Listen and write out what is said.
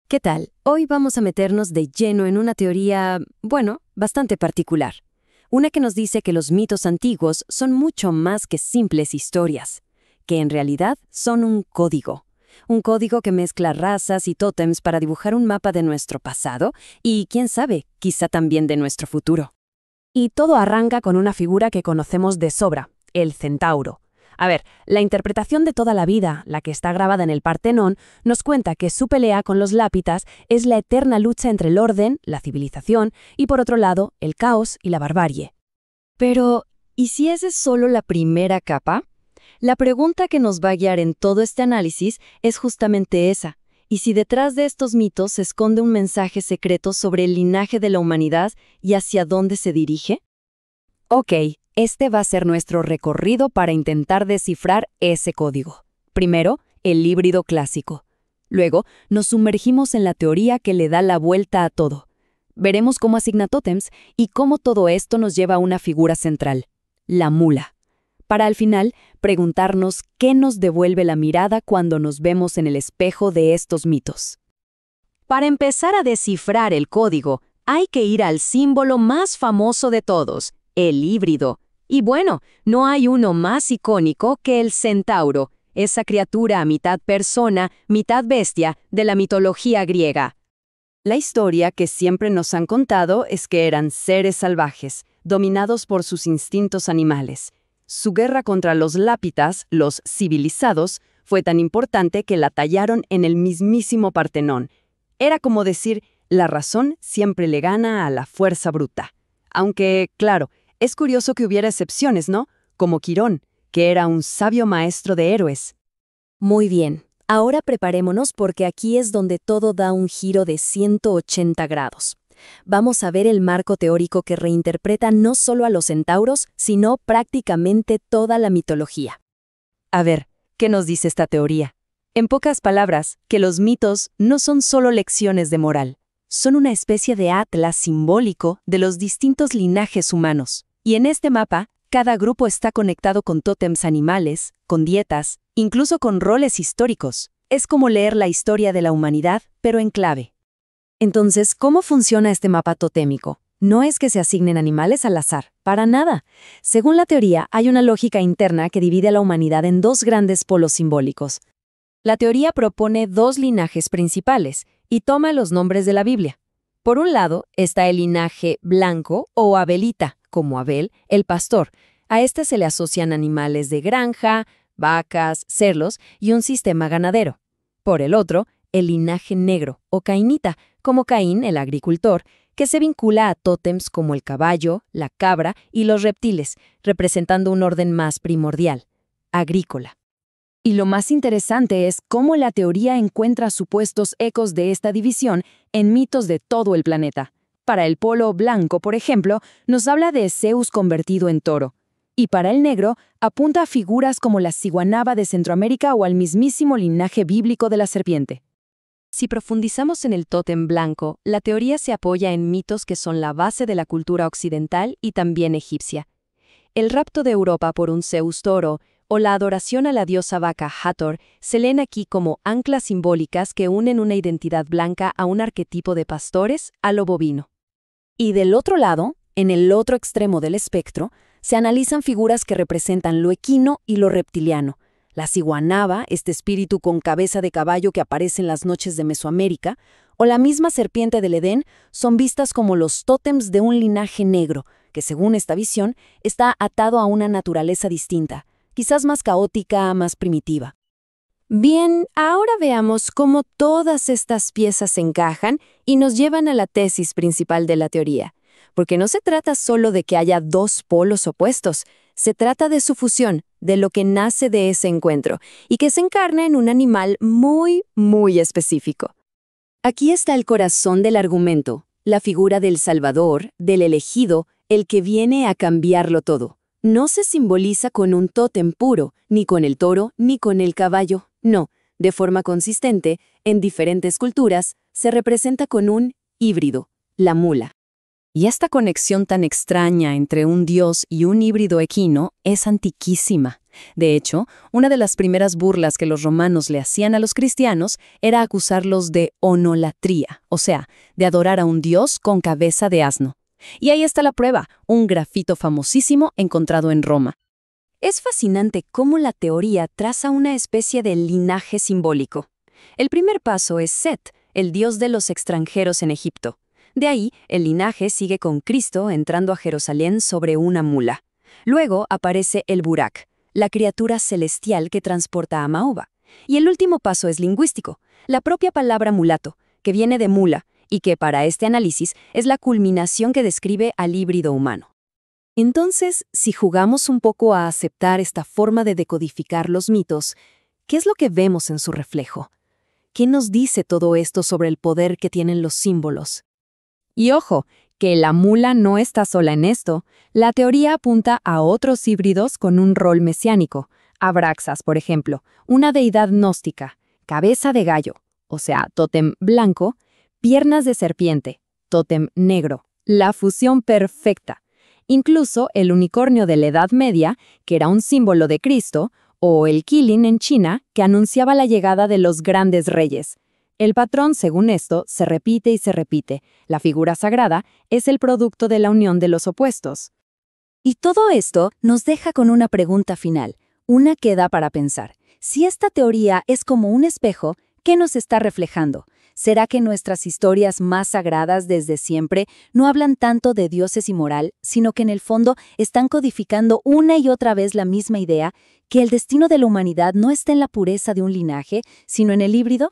¿Qué tal? Hoy vamos a meternos de lleno en una teoría, bueno, bastante particular. Una que nos dice que los mitos antiguos son mucho más que simples historias, que en realidad son un código. Un código que mezcla razas y tótems para dibujar un mapa de nuestro pasado y, quién sabe, quizá también de nuestro futuro. Y todo arranca con una figura que conocemos de sobra, el centauro. A ver, la interpretación de toda la vida, la que está grabada en el Partenón, nos cuenta que su pelea con los lápitas es la eterna lucha entre el orden, la civilización, y por otro lado, el caos y la barbarie. Pero, ¿y si esa es solo la primera capa? La pregunta que nos va a guiar en todo este análisis es justamente esa. ¿Y si detrás de estos mitos se esconde un mensaje secreto sobre el linaje de la humanidad y hacia dónde se dirige? Ok, este va a ser nuestro recorrido para intentar descifrar ese código. Primero, el híbrido clásico. Luego, nos sumergimos en la teoría que le da la vuelta a todo. Veremos cómo asigna tótems y cómo todo esto nos lleva a una figura central, la mula. Para al final, preguntarnos qué nos devuelve la mirada cuando nos vemos en el espejo de estos mitos. Para empezar a descifrar el código, hay que ir al símbolo más famoso de todos, el híbrido. Y bueno, no hay uno más icónico que el centauro, esa criatura mitad persona, mitad bestia de la mitología griega. La historia que siempre nos han contado es que eran seres salvajes, dominados por sus instintos animales. Su guerra contra los lápitas, los civilizados, fue tan importante que la tallaron en el mismísimo Partenón. Era como decir, la razón siempre le gana a la fuerza bruta. Aunque, claro, es curioso que hubiera excepciones, ¿no? Como Quirón, que era un sabio maestro de héroes. Muy bien, ahora preparémonos porque aquí es donde todo da un giro de 180 grados. Vamos a ver el marco teórico que reinterpreta no solo a los centauros, sino prácticamente toda la mitología. A ver, ¿qué nos dice esta teoría? En pocas palabras, que los mitos no son solo lecciones de moral, son una especie de atlas simbólico de los distintos linajes humanos. Y en este mapa, cada grupo está conectado con tótems animales, con dietas, incluso con roles históricos. Es como leer la historia de la humanidad, pero en clave. Entonces, ¿cómo funciona este mapa totémico? No es que se asignen animales al azar, para nada. Según la teoría, hay una lógica interna que divide a la humanidad en dos grandes polos simbólicos. La teoría propone dos linajes principales y toma los nombres de la Biblia. Por un lado, está el linaje blanco o abelita, como Abel, el pastor. A este se le asocian animales de granja, vacas, cerdos y un sistema ganadero. Por el otro, el linaje negro o cainita, como Caín, el agricultor, que se vincula a tótems como el caballo, la cabra y los reptiles, representando un orden más primordial, agrícola. Y lo más interesante es cómo la teoría encuentra supuestos ecos de esta división en mitos de todo el planeta. Para el polo blanco, por ejemplo, nos habla de Zeus convertido en toro. Y para el negro, apunta a figuras como la ciguanaba de Centroamérica o al mismísimo linaje bíblico de la serpiente. Si profundizamos en el tótem blanco, la teoría se apoya en mitos que son la base de la cultura occidental y también egipcia. El rapto de Europa por un Zeus toro o la adoración a la diosa vaca Hathor se leen aquí como anclas simbólicas que unen una identidad blanca a un arquetipo de pastores a lo bovino. Y del otro lado, en el otro extremo del espectro, se analizan figuras que representan lo equino y lo reptiliano. La ciguanaba, este espíritu con cabeza de caballo que aparece en las noches de Mesoamérica, o la misma serpiente del Edén, son vistas como los tótems de un linaje negro, que según esta visión, está atado a una naturaleza distinta, quizás más caótica, más primitiva. Bien, ahora veamos cómo todas estas piezas se encajan y nos llevan a la tesis principal de la teoría. Porque no se trata solo de que haya dos polos opuestos, se trata de su fusión, de lo que nace de ese encuentro, y que se encarna en un animal muy, muy específico. Aquí está el corazón del argumento, la figura del Salvador, del elegido, el que viene a cambiarlo todo. No se simboliza con un tótem puro, ni con el toro, ni con el caballo, no. De forma consistente, en diferentes culturas, se representa con un híbrido, la mula. Y esta conexión tan extraña entre un dios y un híbrido equino es antiquísima. De hecho, una de las primeras burlas que los romanos le hacían a los cristianos era acusarlos de onolatría, o sea, de adorar a un dios con cabeza de asno. Y ahí está la prueba, un grafito famosísimo encontrado en Roma. Es fascinante cómo la teoría traza una especie de linaje simbólico. El primer paso es Set, el dios de los extranjeros en Egipto. De ahí, el linaje sigue con Cristo entrando a Jerusalén sobre una mula. Luego aparece el Burak, la criatura celestial que transporta a Mahoma. Y el último paso es lingüístico, la propia palabra mulato, que viene de mula y que para este análisis es la culminación que describe al híbrido humano. Entonces, si jugamos un poco a aceptar esta forma de decodificar los mitos, ¿qué es lo que vemos en su reflejo? ¿Qué nos dice todo esto sobre el poder que tienen los símbolos? Y ojo, que la mula no está sola en esto. La teoría apunta a otros híbridos con un rol mesiánico. Abraxas, por ejemplo, una deidad gnóstica, cabeza de gallo, o sea, tótem blanco, piernas de serpiente, tótem negro, la fusión perfecta. Incluso el unicornio de la Edad Media, que era un símbolo de Cristo, o el Qilin en China, que anunciaba la llegada de los grandes reyes. El patrón, según esto, se repite y se repite. La figura sagrada es el producto de la unión de los opuestos. Y todo esto nos deja con una pregunta final, una que da para pensar. Si esta teoría es como un espejo, ¿qué nos está reflejando? ¿Será que nuestras historias más sagradas desde siempre no hablan tanto de dioses y moral, sino que en el fondo están codificando una y otra vez la misma idea, que el destino de la humanidad no está en la pureza de un linaje, sino en el híbrido?